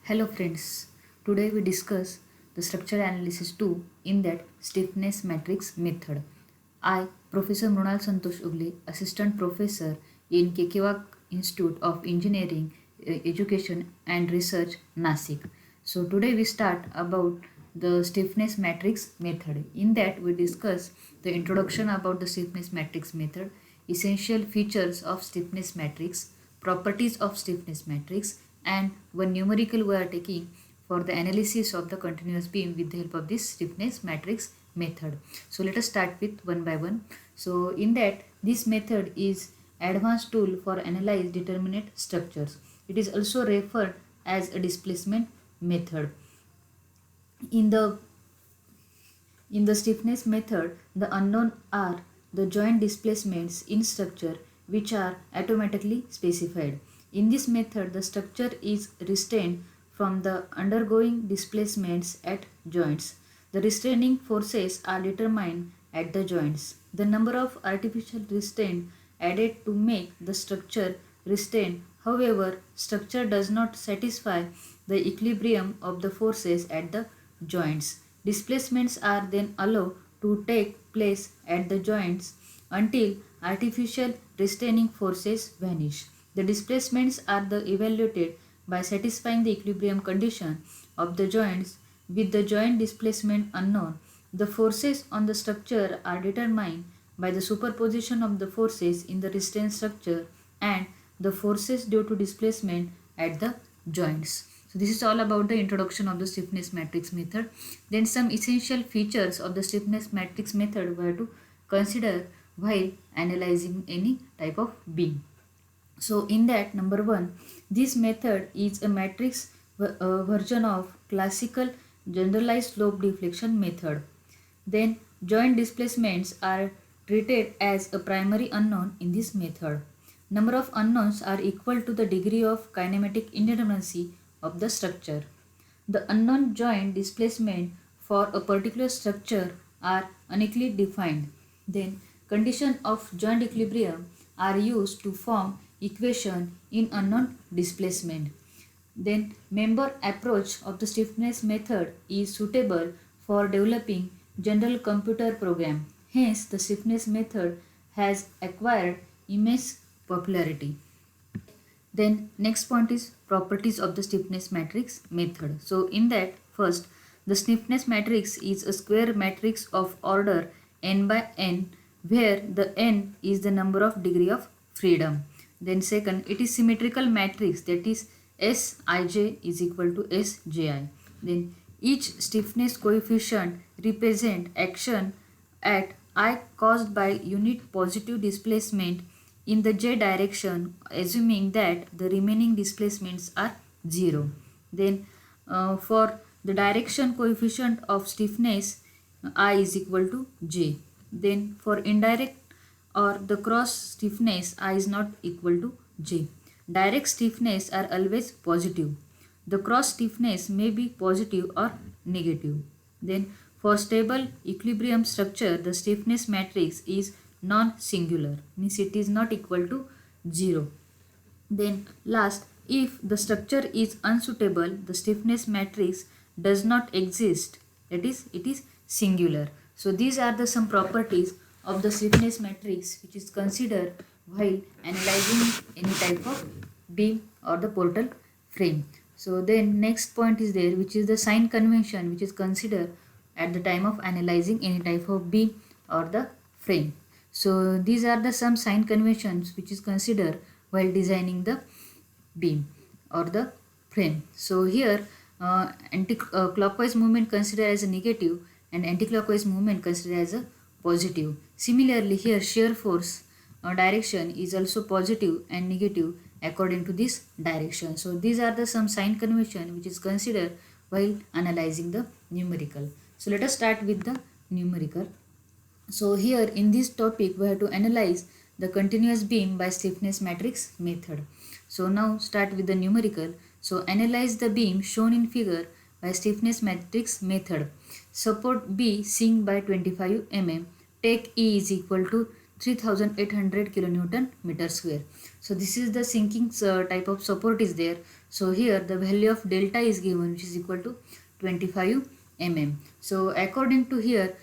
Hello friends, today we discuss the structure analysis 2 in that stiffness matrix method. I, Professor Mrunal Santosh Ugle, Assistant Professor in Kekewak Institute of Engineering, Education and Research, Nasik. So today we start about the stiffness matrix method. In that we discuss the introduction about the stiffness matrix method, essential features of stiffness matrix, properties of stiffness matrix, and one numerical we are taking for the analysis of the continuous beam with the help of this stiffness matrix method. So let us start with one by one. So in that, this method is advanced tool for analyze determinate structures. It is also referred as a displacement method. In the stiffness method, the unknown are the joint displacements in structure which are automatically specified. In this method, the structure is restrained from the undergoing displacements at joints. The restraining forces are determined at the joints. The number of artificial restraint added to make the structure restrained. However, structure does not satisfy the equilibrium of the forces at the joints. Displacements are then allowed to take place at the joints until artificial restraining forces vanish. The displacements are evaluated by satisfying the equilibrium condition of the joints with the joint displacement unknown. The forces on the structure are determined by the superposition of the forces in the restraint structure and the forces due to displacement at the joints. So this is all about the introduction of the stiffness matrix method. Then some essential features of the stiffness matrix method were to consider while analyzing any type of beam. So in that, number one, this method is a matrix version of classical generalized slope deflection method. Then joint displacements are treated as a primary unknown in this method. Number of unknowns are equal to the degree of kinematic indeterminacy of the structure. The unknown joint displacement for a particular structure are unequally defined. Then condition of joint equilibrium are used to form equation in unknown displacement. Then member approach of the stiffness method is suitable for developing general computer program. Hence the stiffness method has acquired immense popularity. Then next point is properties of the stiffness matrix method. So in that, first, the stiffness matrix is a square matrix of order n by n where the n is the number of degree of freedom. Then second, it is symmetrical matrix, that is Sij is equal to Sji. Then each stiffness coefficient represent action at I caused by unit positive displacement in the j direction, assuming that the remaining displacements are 0. Then for the direction coefficient of stiffness, I is equal to j. Then for indirect or the cross stiffness, I is not equal to j. Direct stiffness are always positive. The cross stiffness may be positive or negative. Then for stable equilibrium structure, the stiffness matrix is non-singular, means it is not equal to 0. Then last, if the structure is unsuitable, the stiffness matrix does not exist, that is, it is singular. So these are the some properties of the stiffness matrix which is considered while analyzing any type of beam or the portal frame. So then next point is there, which is the sign convention which is considered at the time of analyzing any type of beam or the frame. So these are the some sign conventions which is considered while designing the beam or the frame. So here anti-clockwise movement considered as a negative and anti-clockwise movement considered as a positive. Similarly here shear force direction is also positive and negative according to this direction. So these are the some sign convention which is considered while analyzing the numerical. So let us start with the numerical. So here in this topic we have to analyze the continuous beam by stiffness matrix method. So now start with the numerical. So analyze the beam shown in figure by stiffness matrix method. Support B sink by 25 mm. Take E is equal to 3800 kilonewton meter square. So this is the sinking type of support is there. So here the value of delta is given, which is equal to 25 mm. So according to here,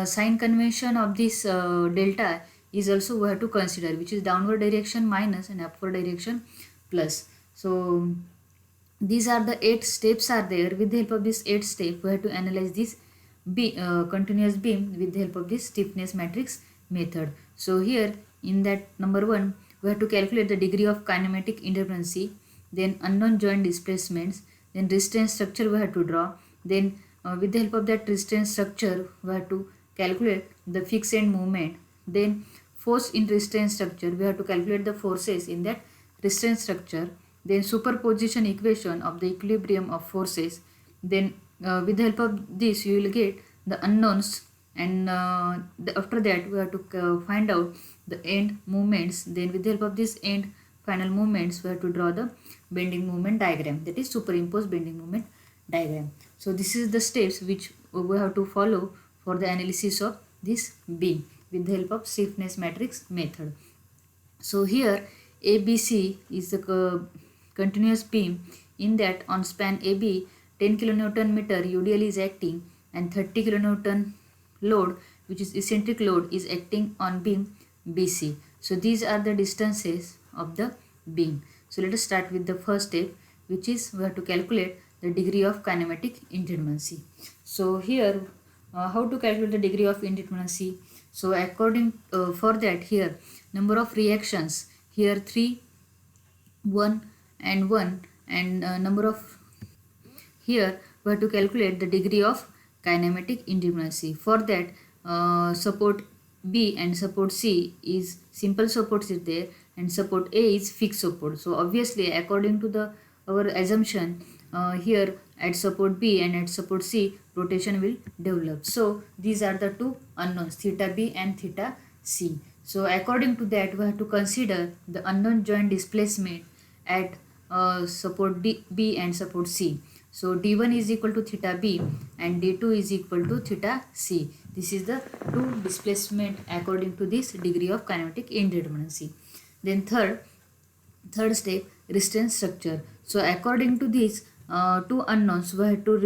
sign convention of this delta is also we have to consider, which is downward direction minus and upward direction plus. So these are the 8 steps are there. With the help of this 8 step, we have to analyze this continuous beam with the help of this stiffness matrix method. So here in that number 1, we have to calculate the degree of kinematic independency, then unknown joint displacements, then restraint structure we have to draw, then with the help of that restraint structure we have to calculate the fixed end moment, then force in restraint structure we have to calculate the forces in that restraint structure, then superposition equation of the equilibrium of forces, then with the help of this you will get the unknowns, and after that we have to find out the end movements, then with the help of this end final movements we have to draw the bending moment diagram, that is superimposed bending moment diagram. So this is the steps which we have to follow for the analysis of this beam with the help of stiffness matrix method. So here ABC is the continuous beam, in that on span AB 10 kilonewton meter UDL is acting and 30 kilonewton load, which is eccentric load, is acting on beam BC. So these are the distances of the beam. So let us start with the first step, which is we have to calculate the degree of kinematic indeterminacy. So here how to calculate the degree of indeterminacy? So according for that, here number of reactions, here 3, 1 and 1, and number of, here we have to calculate the degree of kinematic indeterminacy. For that, support B and support C is simple supports is there, and support A is fixed support. So obviously according to the our assumption, here at support B and at support C rotation will develop. So these are the two unknowns, theta B and theta C. So according to that, we have to consider the unknown joint displacement at support B and support C. So D1 is equal to theta B and D2 is equal to theta C. This is the two displacement according to this degree of kinematic indeterminacy. Then third step, restraint structure. So according to this two unknowns, we have to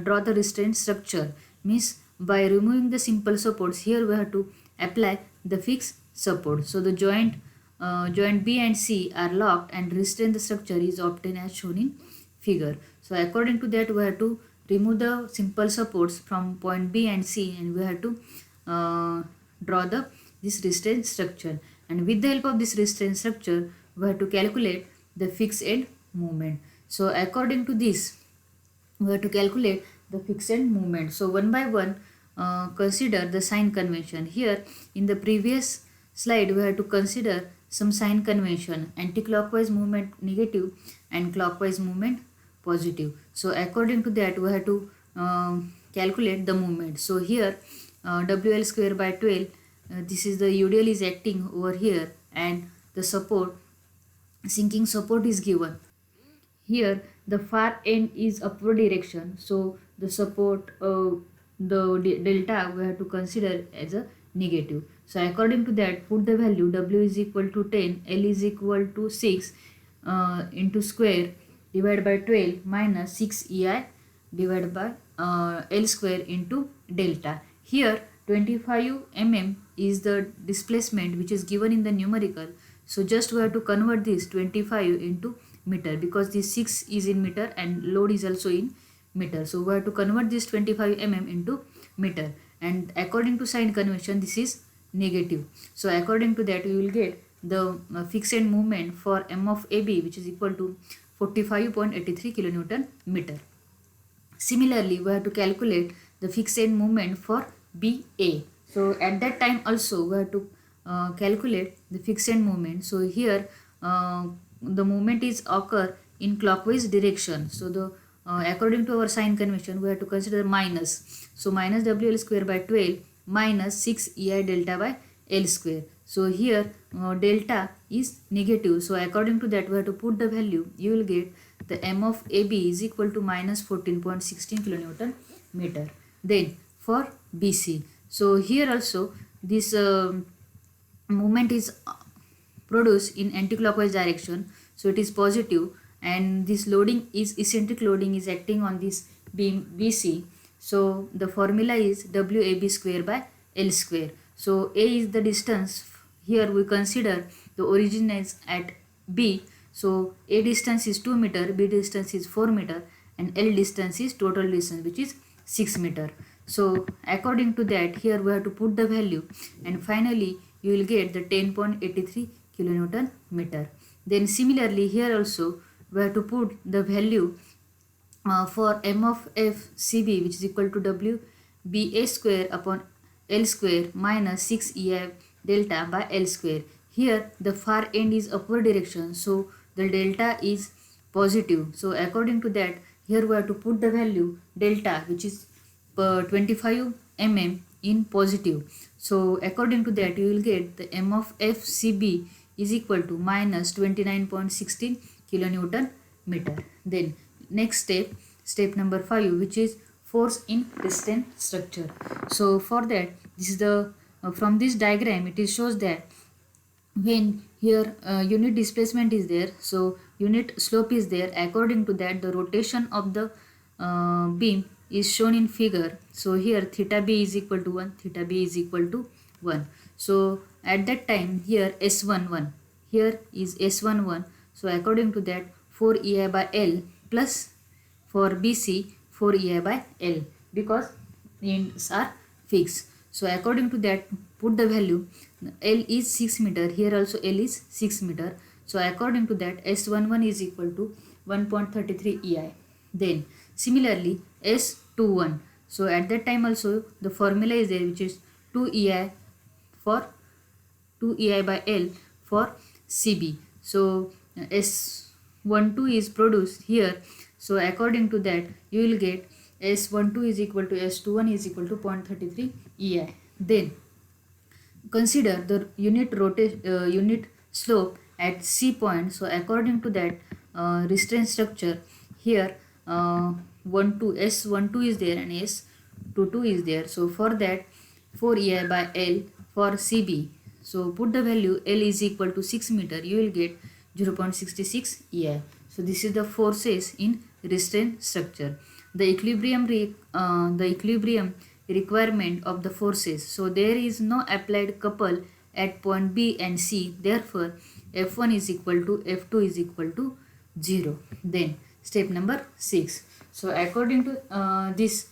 draw the restraint structure. Means by removing the simple supports, here we have to apply the fixed support. So the joint B and C are locked and restraint structure is obtained as shown in figure. So according to that, we have to remove the simple supports from point B and C, and we have to draw this restraint structure. And with the help of this restraint structure, we have to calculate the fixed end moment. So according to this, we have to calculate the fixed end moment. So one by one, consider the sign convention. Here in the previous slide, we have to consider some sign convention: anti-clockwise movement negative and clockwise movement positive. So according to that, we have to calculate the movement. So here WL square by 12, this is the UDL is acting over here, and the support, sinking support is given. Here the far end is upward direction, so the support delta we have to consider as a negative. So according to that, put the value W is equal to 10, L is equal to 6 into square divided by 12 minus 6 EI divided by L square into delta. Here 25 mm is the displacement which is given in the numerical. So just we have to convert this 25 into meter, because this 6 is in meter and load is also in meter. So we have to convert this 25 mm into meter, and according to sign convention this is negative. So according to that, we will get the fixed end movement for M of AB, which is equal to 45.83 kilonewton meter. Similarly, we have to calculate the fixed end movement for BA. So at that time also we have to calculate the fixed end movement. So here the movement is occur in clockwise direction. So the according to our sign convention, we have to consider minus. So minus WL square by 12 minus 6 EI delta by L square. So here delta is negative. So according to that, we have to put the value. You will get the M of AB is equal to minus 14.16 kilonewton meter. Then for BC, so here also this movement is produced in anticlockwise direction, so it is positive, and this loading is eccentric loading is acting on this beam BC. So the formula is WAB square by L square. So A is the distance. Here we consider the origin is at B. So A distance is 2 meter, B distance is 4 meter, and L distance is total distance, which is 6 meter. So according to that, here we have to put the value, and finally you will get the 10.83 kilonewton meter. Then similarly here also we have to put the value for m of f cb, which is equal to w ba square upon L square minus 6 EI delta by L square. Here the far end is upward direction, so the delta is positive. So according to that, here we have to put the value delta, which is 25 mm in positive. So according to that, you will get the m of f cb is equal to minus 29.16 kilonewton meter. Then next step number 5, which is force in piston structure. So for that, this is the from this diagram it shows that when here unit displacement is there, so unit slope is there, according to that the rotation of the beam is shown in figure. So here theta b is equal to 1, theta b is equal to 1. So at that time here S11, here is S11, so according to that 4 EI by L plus for BC 4 EI by L, because ends are fixed. So according to that, put the value. L is 6 meter, here also L is 6 meter. So according to that, S11 is equal to 1.33 EI. Then similarly S21, so at that time also the formula is there, which is 2 EI for 2 EI by L for CB. So S12 is produced here. So according to that, you will get S12 is equal to S21 is equal to 0.33 EI. Then consider the unit slope at C point. So according to that restraint structure, here S12 is there and S22 is there. So for that 4 EI by L for CB. So put the value L is equal to 6 meter, you will get 0.66 EI. So this is the forces in restraint structure. The equilibrium requirement of the forces. So there is no applied couple at point B and C. Therefore, F1 is equal to F2 is equal to 0. Then step number 6. So according to this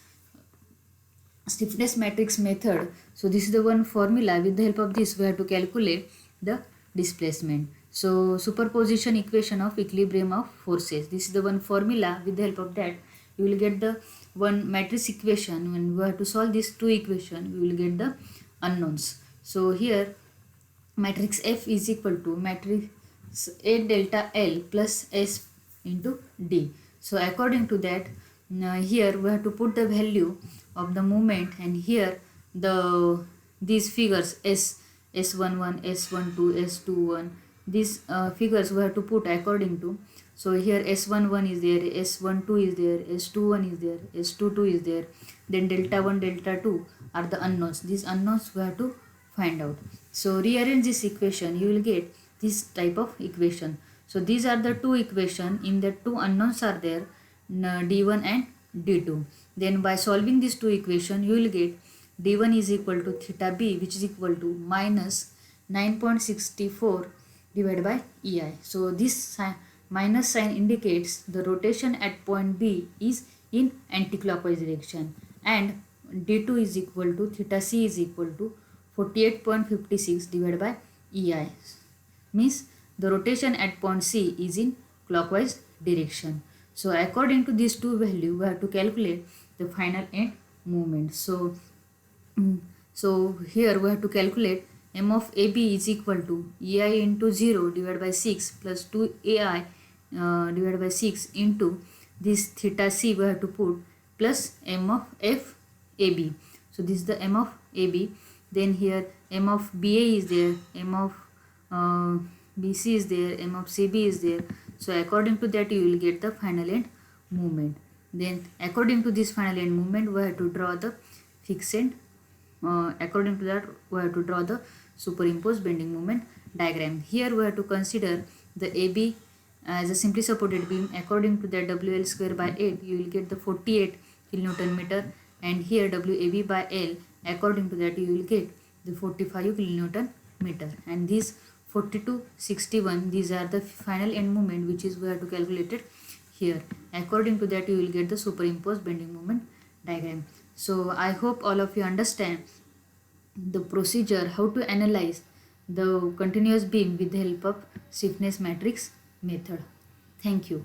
stiffness matrix method, so this is the one formula. With the help of this, we have to calculate the displacement. So superposition equation of equilibrium of forces. This is the one formula. With the help of that, you will get the one matrix equation. When we have to solve these two equations, we will get the unknowns. So here matrix F is equal to matrix A delta L plus S into D. So according to that, here we have to put the value of the moment, and here these figures S11, S12, S21, these figures we have to put according to. So here S11 is there, S12 is there, S21 is there, S22 is there. Then delta 1, delta 2 are the unknowns. These unknowns we have to find out. So rearrange this equation, you will get this type of equation. So these are the two equations. In the two unknowns are there, D1 and D2. Then by solving these two equations, you will get D1 is equal to theta B, which is equal to minus 9.64 divided by EI. So this minus sign indicates the rotation at point B is in anticlockwise direction, and D2 is equal to theta C is equal to 48.56 divided by EI. Means the rotation at point C is in clockwise direction. So according to these two values, we have to calculate the final end moment. So here we have to calculate m of AB is equal to EI into 0 divided by 6 plus 2 AI divided by 6 into this theta C we have to put plus m of F AB. So this is the m of AB. Then here m of BA is there, m of BC is there, m of CB is there. So according to that, you will get the final end moment. Then according to this final end moment, we have to draw the fixed end. According to that, we have to draw the superimposed bending moment diagram. Here we have to consider the AB as a simply supported beam. According to that WL square by 8, you will get the 48 kilonewton meter, and here WAB by L, according to that you will get the 45 kilonewton meter. And these 42, 61, these are the final end moment which is we have to calculate it here. According to that you will get the superimposed bending moment diagram. So I hope all of you understand the procedure how to analyze the continuous beam with the help of stiffness matrix method. Thank you.